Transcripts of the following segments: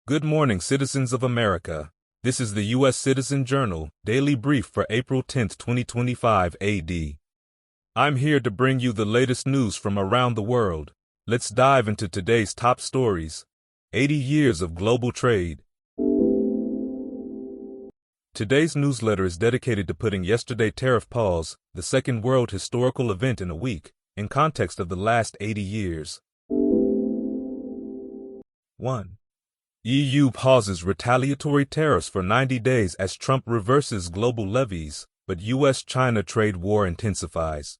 Good morning, citizens of America. This is the U.S. Citizen Journal, Daily Brief for April 10, 2025 AD. I'm here to bring you the latest news from around the world. Let's dive into today's top stories. 80 years of global trade. Today's newsletter is dedicated to putting yesterday's tariff pause, the second world historical event in a week, in context of the last 80 years. 1. EU pauses retaliatory tariffs for 90 days as Trump reverses global levies, but U.S.-China trade war intensifies.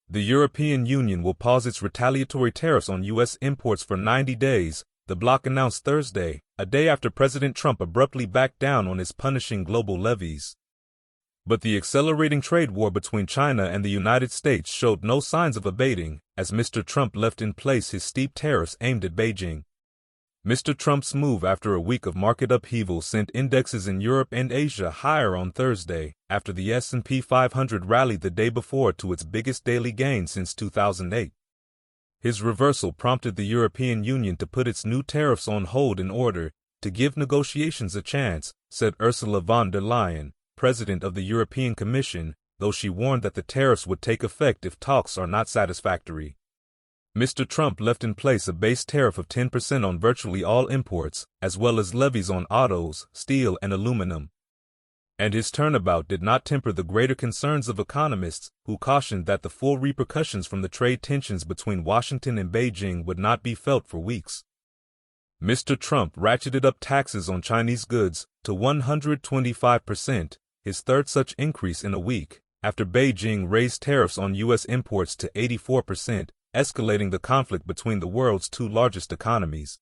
The European Union will pause its retaliatory tariffs on U.S. imports for 90 days, the bloc announced Thursday, a day after President Trump abruptly backed down on his punishing global levies. But the accelerating trade war between China and the United States showed no signs of abating, as Mr. Trump left in place his steep tariffs aimed at Beijing. Mr. Trump's move after a week of market upheaval sent indexes in Europe and Asia higher on Thursday, after the S&P 500 rallied the day before to its biggest daily gain since 2008. His reversal prompted the European Union to put its new tariffs on hold in order to give negotiations a chance, said Ursula von der Leyen, president of the European Commission, though she warned that the tariffs would take effect if talks are not satisfactory. Mr. Trump left in place a base tariff of 10% on virtually all imports, as well as levies on autos, steel, and aluminum. And his turnabout did not temper the greater concerns of economists, who cautioned that the full repercussions from the trade tensions between Washington and Beijing would not be felt for weeks. Mr. Trump ratcheted up taxes on Chinese goods to 125%, his third such increase in a week, after Beijing raised tariffs on U.S. imports to 84%. Escalating the conflict between the world's two largest economies.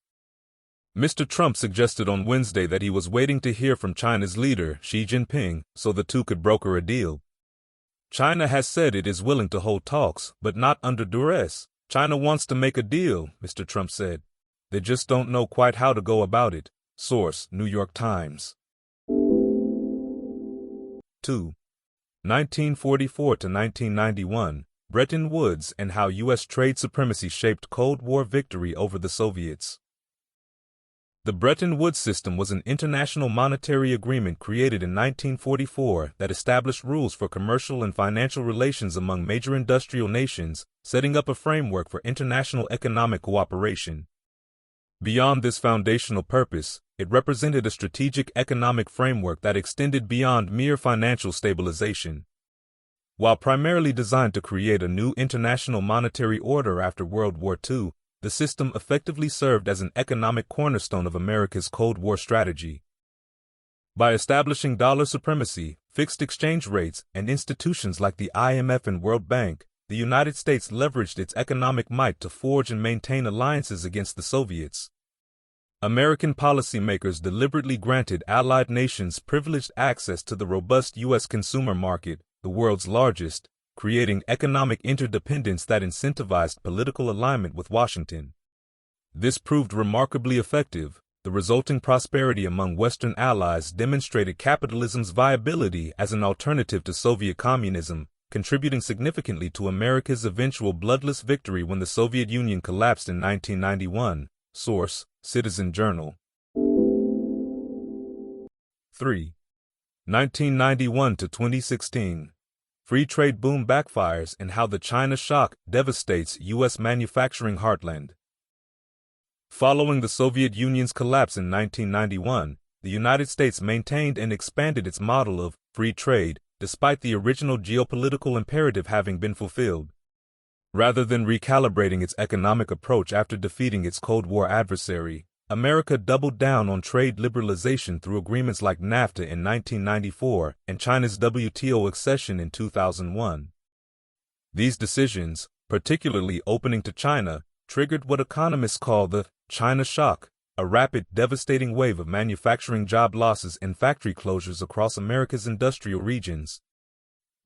Mr. Trump suggested on Wednesday that he was waiting to hear from China's leader, Xi Jinping, so the two could broker a deal. China has said it is willing to hold talks, but not under duress. China wants to make a deal, Mr. Trump said. They just don't know quite how to go about it. Source, New York Times. 2. 1944 to 1991. Bretton Woods and how U.S. trade supremacy shaped Cold War victory over the Soviets. The Bretton Woods system was an international monetary agreement created in 1944 that established rules for commercial and financial relations among major industrial nations, setting up a framework for international economic cooperation. Beyond this foundational purpose, it represented a strategic economic framework that extended beyond mere financial stabilization. While primarily designed to create a new international monetary order after World War II, the system effectively served as an economic cornerstone of America's Cold War strategy. By establishing dollar supremacy, fixed exchange rates, and institutions like the IMF and World Bank, the United States leveraged its economic might to forge and maintain alliances against the Soviets. American policymakers deliberately granted allied nations privileged access to the robust U.S. consumer market, the world's largest, creating economic interdependence that incentivized political alignment with Washington. This proved remarkably effective. The resulting prosperity among Western allies demonstrated capitalism's viability as an alternative to Soviet communism, contributing significantly to America's eventual bloodless victory when the Soviet Union collapsed in 1991. Source, Citizen Journal. 3. 1991 to 2016. Free trade boom backfires and how the China shock devastates U.S. manufacturing heartland. Following the Soviet Union's collapse in 1991, the United States maintained and expanded its model of free trade, despite the original geopolitical imperative having been fulfilled. Rather than recalibrating its economic approach after defeating its Cold War adversary, America doubled down on trade liberalization through agreements like NAFTA in 1994 and China's WTO accession in 2001. These decisions, particularly opening to China, triggered what economists call the China shock, a rapid, devastating wave of manufacturing job losses and factory closures across America's industrial regions.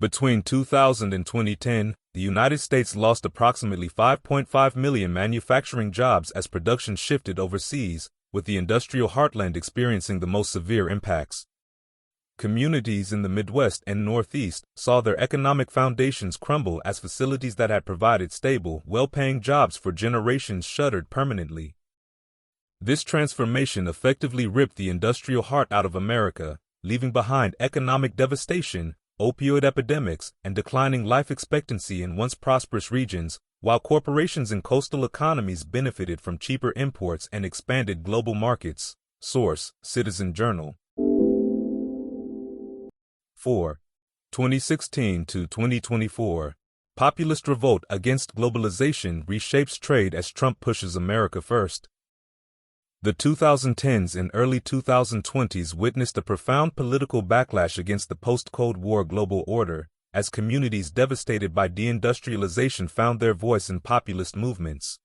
Between 2000 and 2010, the United States lost approximately 5.5 million manufacturing jobs as production shifted overseas, with the industrial heartland experiencing the most severe impacts. Communities in the Midwest and Northeast saw their economic foundations crumble as facilities that had provided stable, well-paying jobs for generations shuttered permanently. This transformation effectively ripped the industrial heart out of America, leaving behind economic devastation, opioid epidemics, and declining life expectancy in once prosperous regions, while corporations and coastal economies benefited from cheaper imports and expanded global markets. Source: Citizen Journal. 4. 2016 to 2024. Populist revolt against globalization reshapes trade as Trump pushes America first. The 2010s and early 2020s witnessed a profound political backlash against the post-Cold War global order, as communities devastated by deindustrialization found their voice in populist movements.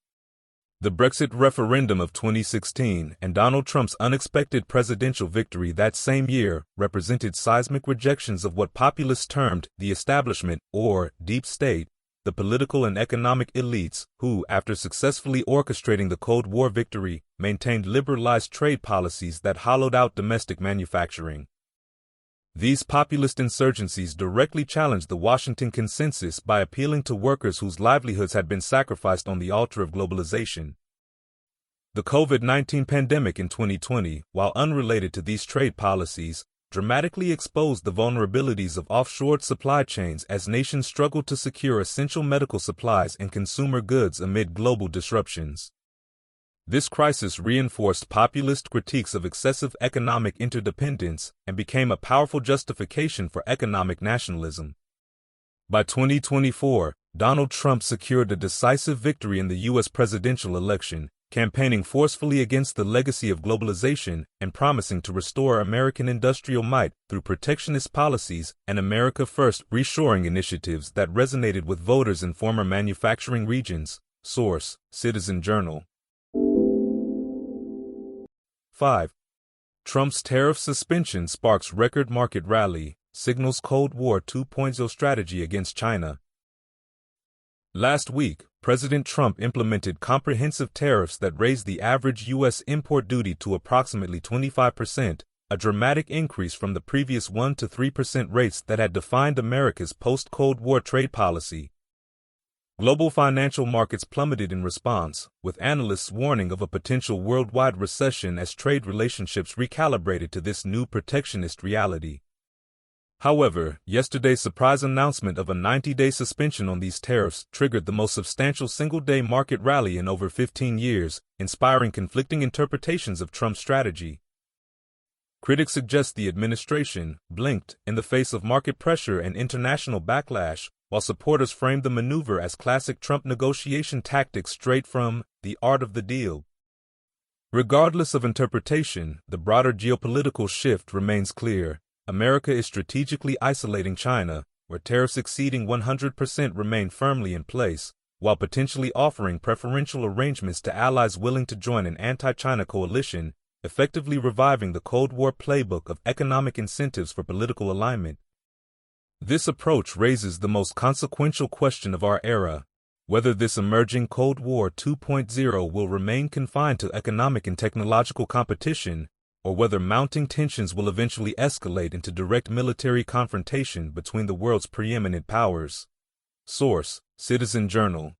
The Brexit referendum of 2016 and Donald Trump's unexpected presidential victory that same year represented seismic rejections of what populists termed the establishment, or deep state, the political and economic elites who, after successfully orchestrating the Cold War victory, maintained liberalized trade policies that hollowed out domestic manufacturing. These populist insurgencies directly challenged the Washington Consensus by appealing to workers whose livelihoods had been sacrificed on the altar of globalization. The COVID-19 pandemic in 2020, while unrelated to these trade policies, dramatically exposed the vulnerabilities of offshored supply chains as nations struggled to secure essential medical supplies and consumer goods amid global disruptions. This crisis reinforced populist critiques of excessive economic interdependence and became a powerful justification for economic nationalism. By 2024, Donald Trump secured a decisive victory in the U.S. presidential election, campaigning forcefully against the legacy of globalization and promising to restore American industrial might through protectionist policies and America First reshoring initiatives that resonated with voters in former manufacturing regions. Source: Citizen Journal. 5. Trump's tariff suspension sparks record market rally, signals Cold War 2.0 strategy against China. Last week, President Trump implemented comprehensive tariffs that raised the average U.S. import duty to approximately 25%, a dramatic increase from the previous 1 to 3% rates that had defined America's post-Cold War trade policy. Global financial markets plummeted in response, with analysts warning of a potential worldwide recession as trade relationships recalibrated to this new protectionist reality. However, yesterday's surprise announcement of a 90-day suspension on these tariffs triggered the most substantial single-day market rally in over 15 years, inspiring conflicting interpretations of Trump's strategy. Critics suggest the administration blinked in the face of market pressure and international backlash, while supporters framed the maneuver as classic Trump negotiation tactics straight from The Art of the Deal. Regardless of interpretation, the broader geopolitical shift remains clear. America is strategically isolating China, where tariffs exceeding 100% remain firmly in place, while potentially offering preferential arrangements to allies willing to join an anti-China coalition, effectively reviving the Cold War playbook of economic incentives for political alignment. This approach raises the most consequential question of our era: whether this emerging Cold War 2.0 will remain confined to economic and technological competition, or whether mounting tensions will eventually escalate into direct military confrontation between the world's preeminent powers. Source: Citizen Journal.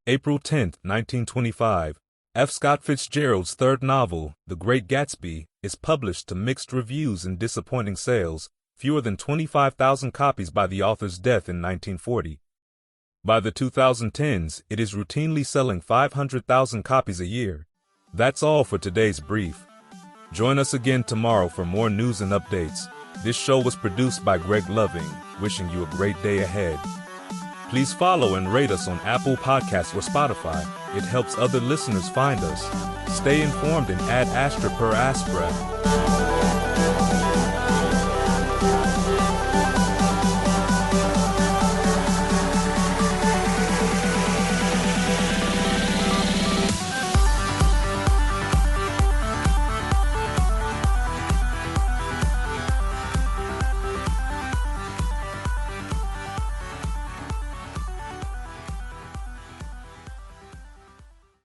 April 10, 1925. F. Scott Fitzgerald's third novel, The Great Gatsby, is published to mixed reviews and disappointing sales, fewer than 25,000 copies by the author's death in 1940. By the 2010s, it is routinely selling 500,000 copies a year. That's all for today's brief. Join us again tomorrow for more news and updates. This show was produced by Greg Loving, wishing you a great day ahead. Please follow and rate us on Apple Podcasts or Spotify. It helps other listeners find us. Stay informed and ad astra per astra.